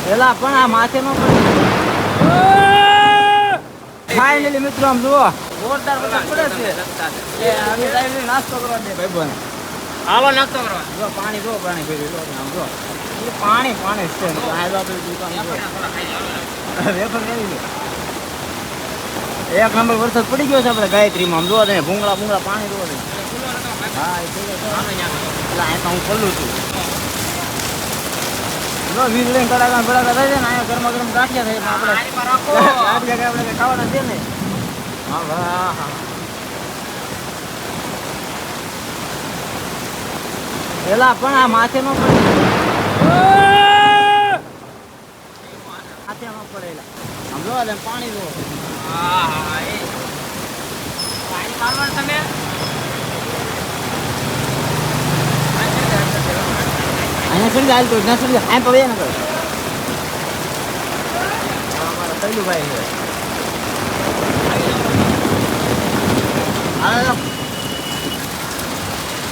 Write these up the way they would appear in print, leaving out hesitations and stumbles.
પેલા પણ આ માથે નો ફાઇનલી મિત્રો આમ જુઓ જોરદાર વરસાદ પડે છે અમે ડાયરેક્ટ નાસ્તો કરવા દે ભાઈબંધ હાલો નાસ્તો કરવા જો પાણી ભર્યું આમ જો પાણી છે આ બાપરે દુકાન વેફર કેવી છે એક નંબર વરસાદ પડી ગયો છે આપણે ગાયત્રીમાં આમ જોવા દે ભૂંગળા પાણી જોવા દે હા એટલે આ તો હું ખોલું છું જો વીજળી કડાકા થાય છે ને અહીંયા ગરમા ગરમ ગાંઠિયા થાય આપણે ગાંઠિયા આપણે ખાવાના છે ને હા હા પેલા પણ આ માથે નો પડેલા આમ જોવા દે પાણી જો પાણી મારવાનું તમે અહીંયા ચડી જાય તો ના ચડી જાય આ પડે ને કરે અમારા તૈલું ભાઈ છે આ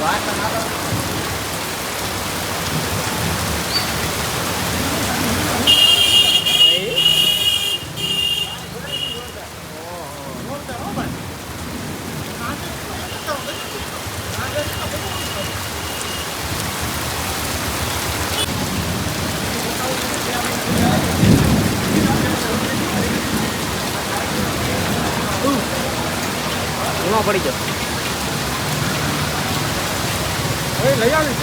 વાત ના કરો પડી ગયો લઈ આવી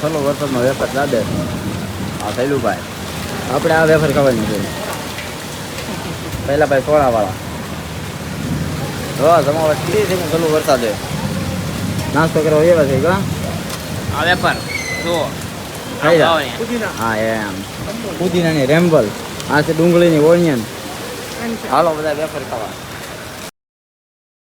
ચલો વરસાદમાં વેફર લાદે હા થયેલું ભાઈ આપણે આ વેફર ખાવાની છે પહેલા ભાઈ સોળાવાળા જો જમાવટ કીધી છે કે ચલો વરસાદે નાસ્તો કરવા એવા છે કા આ વેપાર જો હા એમ પુદીનાની રેમ્બલ આ છે ડુંગળીની ઓનિયન હાલો બધા વેફર ખાવા